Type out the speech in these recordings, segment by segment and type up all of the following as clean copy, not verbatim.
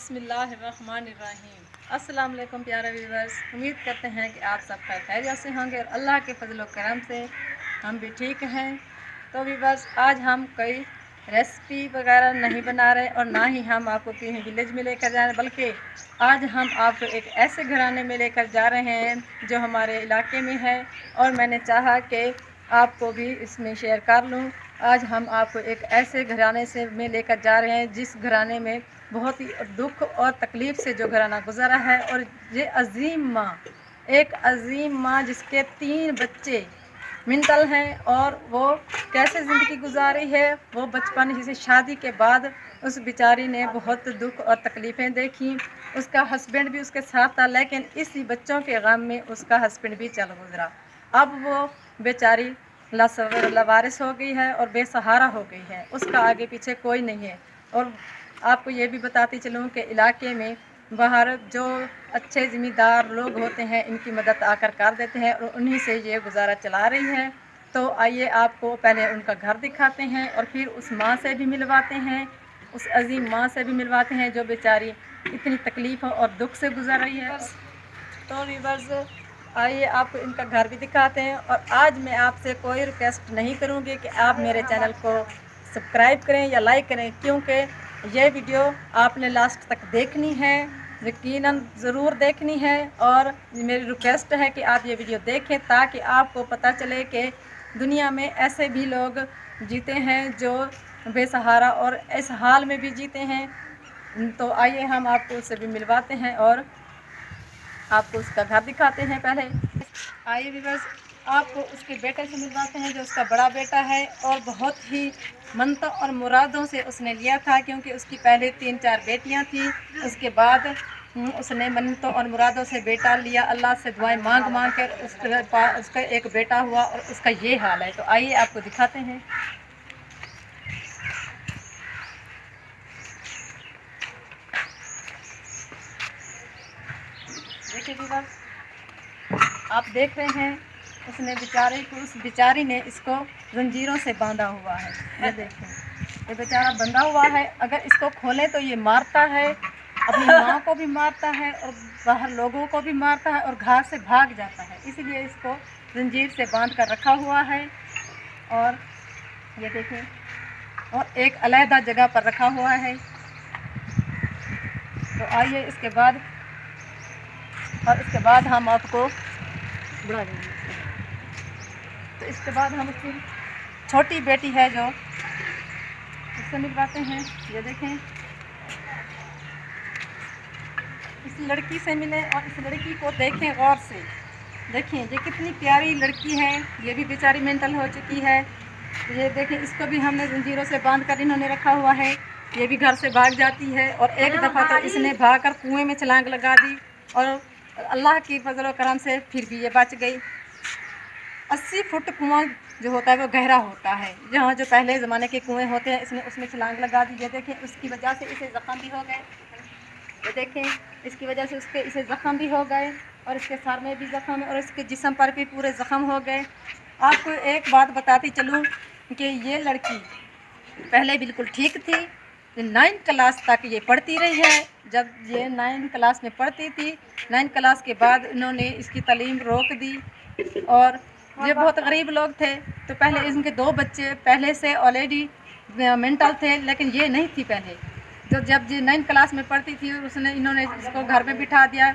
बिस्मिल्लाहिर्रहमानिर्रहीम। अस्सलाम वालेकुम प्यारे व्यूवर्स, उम्मीद करते हैं कि आप सब खैरियत से होंगे और अल्लाह के फजल व करम से हम भी ठीक हैं। तो व्यूवर्स, आज हम कोई रेसिपी वगैरह नहीं बना रहे और ना ही हम आपको कहीं विलेज में लेकर जा रहे हैं, बल्कि आज हम आपको एक ऐसे घराने में लेकर जा रहे हैं जो हमारे इलाके में है और मैंने चाहा कि आपको भी इसमें शेयर कर लूँ। आज हम आपको एक ऐसे घराने से में लेकर जा रहे हैं जिस घराने में बहुत ही दुख और तकलीफ़ से जो घराना गुजरा है, और ये अजीम माँ, एक अजीम माँ जिसके 3 बच्चे मिंटल हैं और वो कैसे ज़िंदगी गुजारी है। वो बचपन ही से शादी के बाद उस बेचारी ने बहुत दुख और तकलीफ़ें देखी। उसका हस्बैंड भी उसके साथ था, लेकिन इसी बच्चों के गम में उसका हस्बैंड भी चल गुजरा। अब वो बेचारी लावारिस हो गई है और बेसहारा हो गई है, उसका आगे पीछे कोई नहीं है। और आपको ये भी बताती चलूँ कि इलाके में बाहर जो अच्छे ज़िम्मेदार लोग होते हैं इनकी मदद आकर कर देते हैं और उन्हीं से ये गुजारा चला रही है। तो आइए आपको पहले उनका घर दिखाते हैं और फिर उस माँ से भी मिलवाते हैं, उस अजीम माँ से भी मिलवाते हैं जो बेचारी इतनी तकलीफ़ और दुख से गुजर रही है। तो व्यूअर्स, आइए आपको इनका घर भी दिखाते हैं। और आज मैं आपसे कोई रिक्वेस्ट नहीं करूँगी कि आप मेरे चैनल को सब्सक्राइब करें या लाइक करें, क्योंकि ये वीडियो आपने लास्ट तक देखनी है, यकीनन ज़रूर देखनी है। और मेरी रिक्वेस्ट है कि आप ये वीडियो देखें ताकि आपको पता चले कि दुनिया में ऐसे भी लोग जीते हैं जो बेसहारा और इस हाल में भी जीते हैं। तो आइए हम आपको उससे भी मिलवाते हैं और आपको उसका घर दिखाते हैं। पहले आइए व्यूअर्स, आपको उसके बेटे से मिलवाते हैं जो उसका बड़ा बेटा है और बहुत ही मन्नतों और मुरादों से उसने लिया था, क्योंकि उसकी पहले 3-4 बेटियां थी। उसके बाद उसने मन्नतों और मुरादों से बेटा लिया, अल्लाह से दुआएं मांग मांग कर उसका एक बेटा हुआ और उसका ये हाल है। तो आइए आपको दिखाते हैं। देखिए व्यूअर्स, आप देख रहे हैं उसने उस बेचारी ने इसको जंजीरों से बांधा हुआ है। ये देखें, ये बेचारा बंधा हुआ है। अगर इसको खोलें तो ये मारता है, अपनी माँ को भी मारता है और बाहर लोगों को भी मारता है और घर से भाग जाता है, इसलिए इसको जंजीर से बांध कर रखा हुआ है। और ये देखें, और एक अलहदा जगह पर रखा हुआ है। तो आइए इसके बाद हम आपको बढ़ा देंगे। तो इसके बाद हम उसकी छोटी बेटी है जो उससे मिलवाते हैं। ये देखें, इस लड़की से मिलें और इस लड़की को देखें गौर से। देखें ये कितनी प्यारी लड़की है, ये भी बेचारी मेंटल हो चुकी है। ये देखें, इसको भी हमने जंजीरों से बांध कर इन्होंने रखा हुआ है। ये भी घर से भाग जाती है और एक दफ़ा तो इसने भाग कर कुएँ में छलांग लगा दी और अल्लाह की फजल व करम से फिर भी ये बच गई। 80 फुट कुआं जो होता है वो गहरा होता है, जहाँ जो पहले ज़माने के कुएं होते हैं, इसने उसमें छलांग लगा दी। ये देखें, उसकी वजह से इसे ज़ख़म भी हो गए। ये देखें, इसकी वजह से इसे ज़ख़म भी हो गए और इसके सर में भी ज़ख़म और इसके जिस्म पर भी पूरे ज़ख़म हो गए। आपको एक बात बताती चलूँ कि ये लड़की पहले बिल्कुल ठीक थी। 9th क्लास तक ये पढ़ती रही है। जब ये 9th क्लास में पढ़ती थी, 9th क्लास के बाद इन्होंने इसकी तालीम रोक दी। और ये बहुत गरीब लोग थे, तो पहले इनके 2 बच्चे पहले से ऑलरेडी मेंटल थे, लेकिन ये नहीं थी पहले। जब ये 9th क्लास में पढ़ती थी इन्होंने इसको घर में बिठा दिया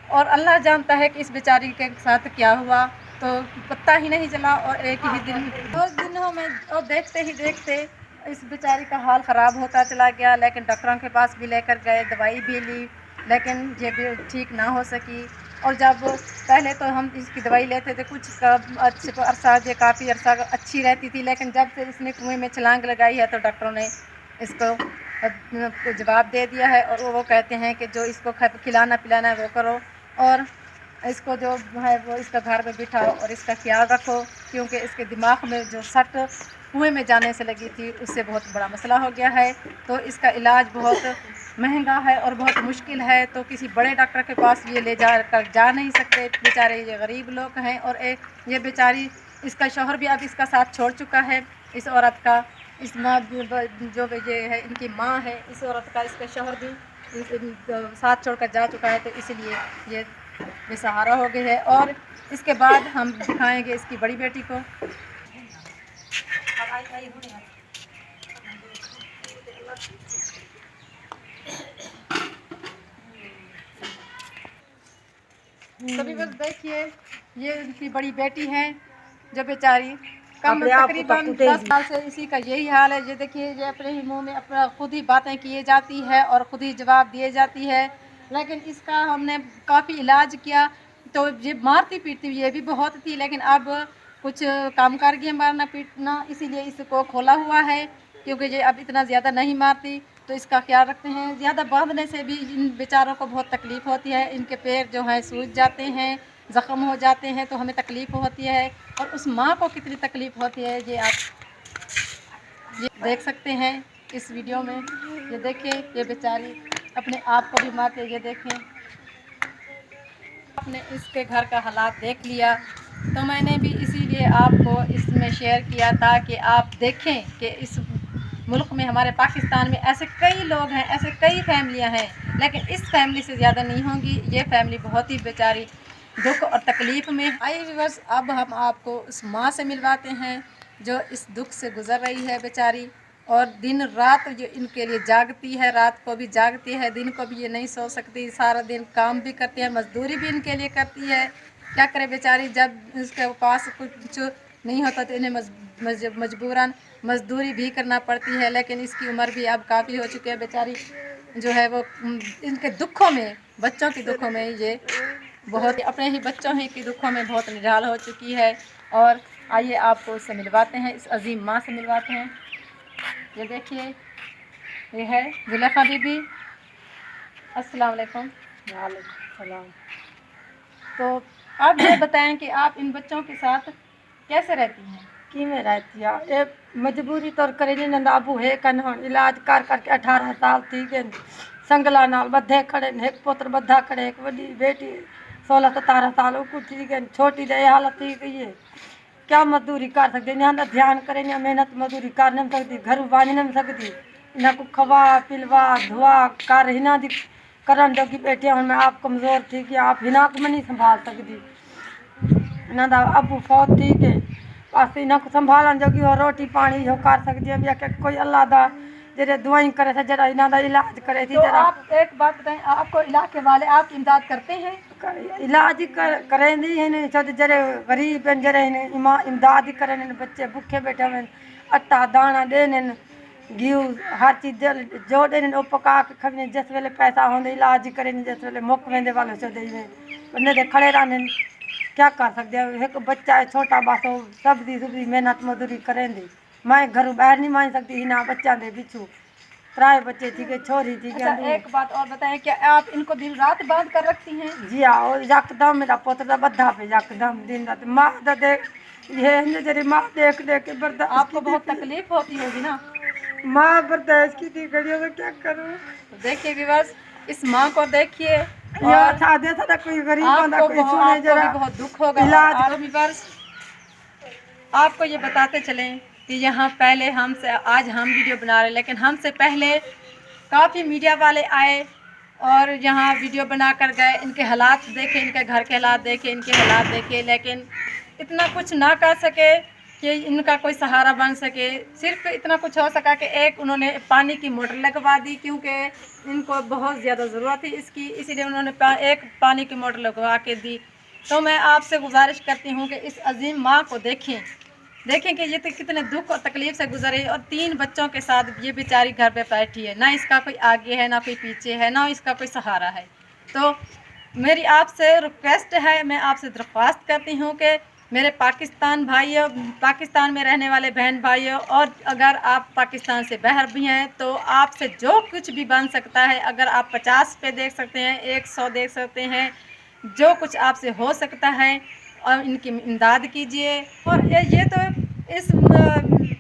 और अल्लाह जानता है कि इस बेचारी के साथ क्या हुआ, तो पता ही नहीं चला। और एक ही दिन 2 दिनों में और देखते ही देखते इस बेचारी का हाल ख़राब होता चला गया। लेकिन डॉक्टरों के पास भी लेकर गए, दवाई भी ली, लेकिन ये भी ठीक ना हो सकी। और जब पहले तो हम इसकी दवाई लेते थे कुछ अच्छे अरसा, ये काफ़ी अरसा अच्छी रहती थी, लेकिन जब से इसने कुएं में छलांग लगाई है तो डॉक्टरों ने इसको जवाब दे दिया है और वो कहते हैं कि जो इसको खिलाना पिलाना है वो करो और इसको जो है वो इसका घर में बिठाओ और इसका ख्याल रखो, क्योंकि इसके दिमाग में जो सट कुएं में जाने से लगी थी उससे बहुत बड़ा मसला हो गया है। तो इसका इलाज बहुत महंगा है और बहुत मुश्किल है, तो किसी बड़े डॉक्टर के पास ये ले जा नहीं सकते। बेचारे ये गरीब लोग हैं और ये बेचारी, इसका शौहर भी अब इसका साथ छोड़ चुका है। इस औरत का, इस माँ जो ये है इनकी माँ है, इस औरत का इसका शौहर भी साथ छोड़कर जा चुका है, तो इसलिए ये बेसहारा हो गई है। और इसके बाद हम दिखाएंगे इसकी बड़ी बेटी को। सभी बस देखिए, ये इनकी बड़ी बेटी है जो बेचारी तकरीबन 10 साल से इसी का यही हाल है। ये देखिए, ये अपने ही मुंह में अपना खुद ही बातें किए जाती है और खुद ही जवाब दिए जाती है। लेकिन इसका हमने काफ़ी इलाज किया, तो ये मारती पीटती ये भी बहुत थी, लेकिन अब कुछ काम कर गया मारना पीटना, इसीलिए इसको खोला हुआ है, क्योंकि ये अब इतना ज़्यादा नहीं मारती। तो इसका ख्याल रखते हैं। ज़्यादा बांधने से भी इन बेचारों को बहुत तकलीफ़ होती है, इनके पैर जो हैं सूज जाते हैं, ज़ख़म हो जाते हैं, तो हमें तकलीफ़ होती है। और उस माँ को कितनी तकलीफ़ होती है ये आप ये देख सकते हैं इस वीडियो में। ये देखिए, ये बेचारी अपने आप को भी मारते, ये देखें। आपने इसके घर का हालात देख लिया, तो मैंने भी इसीलिए आपको इसमें शेयर किया था कि आप देखें कि इस मुल्क में, हमारे पाकिस्तान में ऐसे कई लोग हैं, ऐसे कई फैमिलियां हैं, लेकिन इस फैमिली से ज़्यादा नहीं होंगी। ये फैमिली बहुत ही बेचारी दुख और तकलीफ़ में। आइए व्यूअर्स, अब हम आपको उस माँ से मिलवाते हैं जो इस दुख से गुज़र रही है बेचारी, और दिन रात जो इनके लिए जागती है, रात को भी जागती है, दिन को भी ये नहीं सो सकती, सारा दिन काम भी करती है, मजदूरी भी इनके लिए करती है। क्या करे बेचारी, जब इसके पास कुछ नहीं होता तो इन्हें मजबूरन मजदूरी भी करना पड़ती है। लेकिन इसकी उम्र भी अब काफ़ी हो चुकी है, बेचारी जो है वो इनके दुखों में, बच्चों के दुखों में ये बहुत, अपने ही बच्चों ही के दुखों में बहुत निढाल हो चुकी है। और आइए आपको उससे मिलवाते हैं, इस अजीम माँ से मिलवाते हैं। ये देखिए, ये है जुलेखा बीबी। अस्सलाम वालेकुम। वालेकुम सलाम। तो आप ये बताएं कि आप इन बच्चों के साथ कैसे रहती हैं? कि में रहती है, ये मजबूरी तौर करें नंदाबू है कन इलाज कर करके 18 साल थी गए, संगला नाल बद्धे खड़े, एक पुत्र बद्धा खड़े, एक बड़ी बेटी 16-17 साल को थी गई, छोटी दे हालत थी गई है। क्या मजदूरी कर सकते, यहाँ ध्यान करें, मेहनत मजदूरी कर नहीं सकती, घर बांध नहीं सकती, इन्हें को खवा पिलवा धुआ कर हिना दी करन जोगी बैठे हूँ। मैं आप कमज़ोर थी कि आप हिना को मैं नहीं संभाल सकती, इन्हें अबू फौत थी के बस इन्हें को संभालन जोगी और रोटी पानी जो कर सकती है। या कोई अल्लाह दा जरा दुआई करे थे, जरा इन्हें दा इलाज करे थी। तो जरा आप एक बात बताएं, आपको इलाके वाले आप इमदाद करते हैं? इलाज करें दी है, जरे गरीब हैं, जरे इमदाद ही करें, बच्चे भूखे बैठे हुए, आटा दाना देने, घी हर चीज़ जो देने वो पका के खबने, जिस वेले पैसा होंगे इलाज करें, जिस वेले मुक वेंदे वाले से दे उन्हें खड़े रहने। क्या कर सकते हैं, एक बच्चा है छोटा, बस सब्जी सुब्जी मेहनत मजदूरी करें दी। मैं घरों बाहर नहीं मान सकती, ना बच्चा दे पिछू प्राय बच्चे थी के छोरी थी। अच्छा, एक बात और बताएं, क्या आप इनको दिन रात बांध कर रखती हैं? जी हाँ, और यकदम मेरा पुत्र बद्धा पे यकदम दिन रात माँ देख, ये जरी माँ देख देख के बर्दाश्त, आपको बहुत तकलीफ होती होगी ना? माँ बर्दाश्त की थी घड़ियों में, क्या करूँ। तो देखिए व्यूअर्स, इस माँ को देखिए, और सादे सादा कोई गरीब बंदा कोई सुने जरा, भी बहुत दुख होगा। और व्यूअर्स, आपको ये बताते चलें कि यहाँ पहले हमसे, आज हम वीडियो बना रहे हैं, लेकिन हमसे पहले काफ़ी मीडिया वाले आए और यहाँ वीडियो बना कर गए, इनके हालात देखे, इनके घर के हालात देखे, इनके हालात देखे, लेकिन इतना कुछ ना कर सके कि इनका कोई सहारा बन सके। सिर्फ इतना कुछ हो सका कि एक उन्होंने पानी की मोटर लगवा दी, क्योंकि इनको बहुत ज़्यादा ज़रूरत थी इसकी, इसीलिए उन्होंने एक पानी की मोटर लगवा के दी। तो मैं आपसे गुजारिश करती हूँ कि इस अजीम माँ को देखें कि ये तो कितने दुख और तकलीफ़ से गुजरे, और 3 बच्चों के साथ ये बेचारी घर पे बैठी है, ना इसका कोई आगे है, ना कोई पीछे है, ना इसका कोई सहारा है। तो मेरी आपसे रिक्वेस्ट है, मैं आपसे दरख्वास्त करती हूँ कि मेरे पाकिस्तान भाइयों, पाकिस्तान में रहने वाले बहन भाइयों, और अगर आप पाकिस्तान से बाहर भी हैं तो आपसे जो कुछ भी बन सकता है, अगर आप 50 रुपये दे सकते हैं, 100 दे सकते हैं, जो कुछ आपसे हो सकता है, और इनकी इमदाद कीजिए। और ये तो इस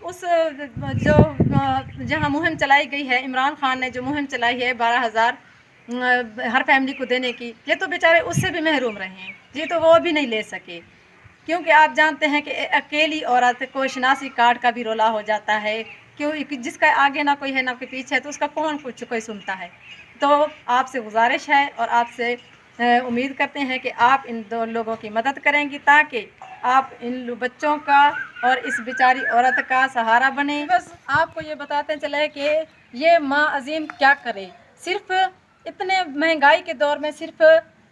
उस जो जहाँ मुहिम चलाई गई है, इमरान खान ने जो मुहिम चलाई है 12,000 हर फैमिली को देने की, ये तो बेचारे उससे भी महरूम रहे हैं, ये तो वो भी नहीं ले सके, क्योंकि आप जानते हैं कि अकेली औरत को शनासी कार्ड का भी रोला हो जाता है, क्यों, जिसका आगे ना कोई है ना कोई पीछे है, तो उसका कौन कुछ कोई सुनता है। तो आपसे गुजारिश है और आपसे उम्मीद करते हैं कि आप इन दो लोगों की मदद करेंगी ताकि आप इन बच्चों का और इस बेचारी औरत का सहारा बने। बस आपको ये बताते चले कि ये माँ अजीम क्या करे, सिर्फ इतने महंगाई के दौर में सिर्फ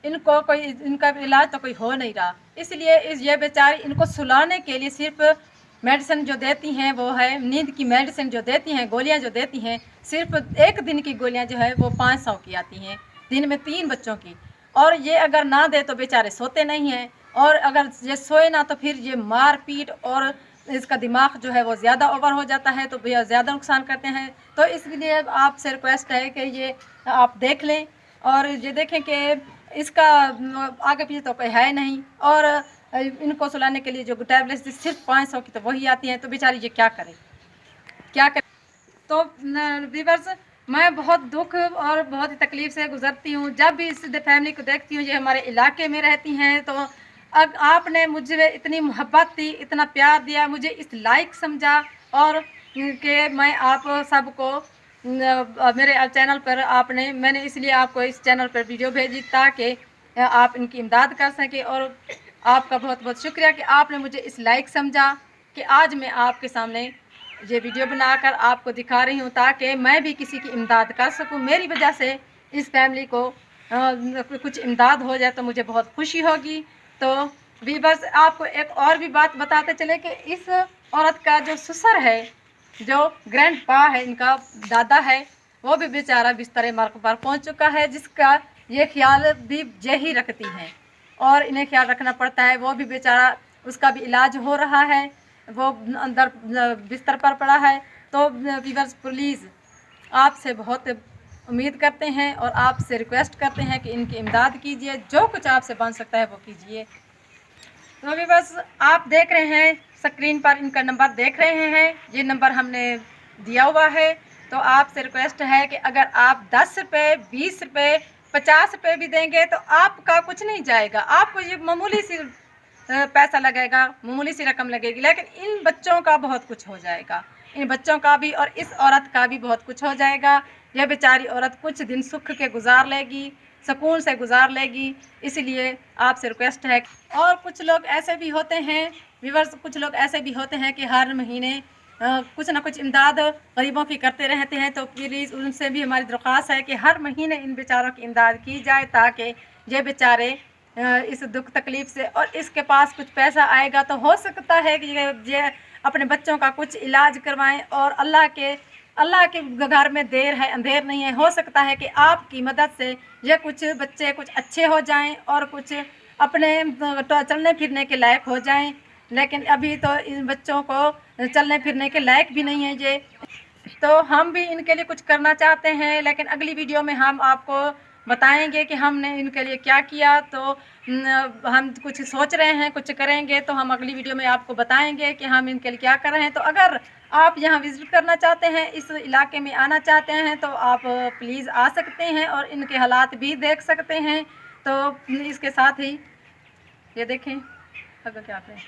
इनको कोई इनका इलाज तो कोई हो नहीं रहा, इसलिए ये बेचारी इनको सुलाने के लिए सिर्फ मेडिसिन जो देती हैं वो है नींद की मेडिसिन जो देती हैं, गोलियां जो देती हैं, सिर्फ एक दिन की गोलियां जो है वो 500 की आती हैं, दिन में 3 बच्चों की। और ये अगर ना दे तो बेचारे सोते नहीं हैं, और अगर ये सोए ना तो फिर ये मार पीट और इसका दिमाग जो है वो ज़्यादा ओवर हो जाता है, तो भैया ज़्यादा नुकसान करते हैं। तो इसलिए आपसे रिक्वेस्ट है कि ये आप देख लें और ये देखें कि इसका आगे पीछे तो कोई है नहीं, और इनको सुलाने के लिए जो टैबलेट्स सिर्फ 500 की तो वही आती हैं, तो बेचारी ये क्या करे, क्या करे। तो व्यूअर्स, मैं बहुत दुख और बहुत ही तकलीफ़ से गुज़रती हूँ जब भी इस फैमिली को देखती हूँ। ये हमारे इलाके में रहती हैं, तो अब आपने मुझे इतनी मोहब्बत दी, इतना प्यार दिया, मुझे इस लायक समझा, और कि मैं आप सबको मेरे चैनल पर मैंने इसलिए आपको इस चैनल पर वीडियो भेजी ताकि आप इनकी इमदाद कर सकें। और आपका बहुत बहुत शुक्रिया कि आपने मुझे इस लायक समझा कि आज मैं आपके सामने ये वीडियो बनाकर आपको दिखा रही हूँ ताकि मैं भी किसी की इमदाद कर सकूँ। मेरी वजह से इस फैमिली को कुछ इमदाद हो जाए तो मुझे बहुत खुशी होगी। तो भी बस आपको एक और भी बात बताते चले कि इस औरत का जो ससुर है, जो ग्रैंड पा है, इनका दादा है, वो भी बेचारा बिस्तर मरग पर पहुँच चुका है, जिसका ये ख्याल भी यही रखती हैं और इन्हें ख्याल रखना पड़ता है। वो भी बेचारा, उसका भी इलाज हो रहा है, वो अंदर बिस्तर पर पड़ा है। तो व्यूअर्स, प्लीज़ आपसे बहुत उम्मीद करते हैं और आपसे रिक्वेस्ट करते हैं कि इनकी इमदाद कीजिए, जो कुछ आपसे बन सकता है वो कीजिए। तो व्यूअर्स, आप देख रहे हैं स्क्रीन पर, इनका नंबर देख रहे हैं, ये नंबर हमने दिया हुआ है। तो आपसे रिक्वेस्ट है कि अगर आप 10 रुपये, 20 रुपये, 50 रुपये भी देंगे तो आपका कुछ नहीं जाएगा, आपको ये मामूली सी पैसा लगेगा, मामूली सी रकम लगेगी, लेकिन इन बच्चों का बहुत कुछ हो जाएगा, इन बच्चों का भी और इस औरत का भी बहुत कुछ हो जाएगा। यह बेचारी औरत कुछ दिन सुख के गुजार लेगी, सुकून से गुजार लेगी। इसलिए आपसे रिक्वेस्ट है। और कुछ लोग ऐसे भी होते हैं व्यूअर्स, कुछ लोग ऐसे भी होते हैं कि हर महीने कुछ ना कुछ इमदाद गरीबों की करते रहते हैं। तो प्लीज़ उनसे भी हमारी दरख्वास्त है कि हर महीने इन बेचारों की इमदाद की जाए ताकि ये बेचारे इस दुख तकलीफ़ से, और इसके पास कुछ पैसा आएगा तो हो सकता है कि ये अपने बच्चों का कुछ इलाज करवाएं। और अल्लाह के घर में देर है अंधेर नहीं है, हो सकता है कि आपकी मदद से ये कुछ बच्चे कुछ अच्छे हो जाएं और कुछ अपने चलने फिरने के लायक हो जाएं। लेकिन अभी तो इन बच्चों को चलने फिरने के लायक भी नहीं है ये, तो हम भी इनके लिए कुछ करना चाहते हैं। लेकिन अगली वीडियो में हम आपको बताएंगे कि हमने इनके लिए क्या किया। तो हम कुछ सोच रहे हैं, कुछ करेंगे, तो हम अगली वीडियो में आपको बताएंगे कि हम इनके लिए क्या कर रहे हैं। तो अगर आप यहाँ विज़िट करना चाहते हैं, इस इलाके में आना चाहते हैं, तो आप प्लीज़ आ सकते हैं और इनके हालात भी देख सकते हैं। तो इसके साथ ही ये देखें अगर क्या करें।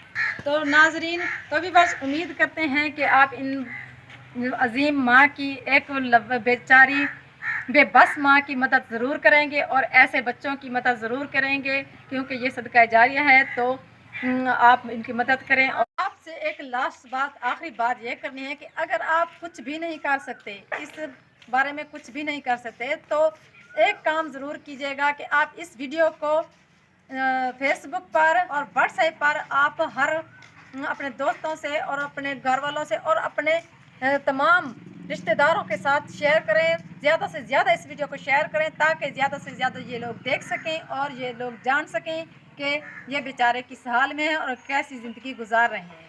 तो नाजरीन, तो भी बस उम्मीद करते हैं कि आप इन अजीम माँ की, एक बेचारी बेबस माँ की मदद ज़रूर करेंगे और ऐसे बच्चों की मदद ज़रूर करेंगे, क्योंकि ये सदका जारिया है। तो आप इनकी मदद करें। और आपसे एक लास्ट बात, आखिरी बात ये करनी है कि अगर आप कुछ भी नहीं कर सकते, इस बारे में कुछ भी नहीं कर सकते, तो एक काम ज़रूर कीजिएगा कि आप इस वीडियो को फेसबुक पर और व्हाट्सएप पर आप हर अपने दोस्तों से और अपने घर वालों से और अपने तमाम रिश्तेदारों के साथ शेयर करें। ज़्यादा से ज़्यादा इस वीडियो को शेयर करें ताकि ज़्यादा से ज़्यादा ये लोग देख सकें और ये लोग जान सकें कि ये बेचारे किस हाल में हैं और कैसी ज़िंदगी गुजार रहे हैं।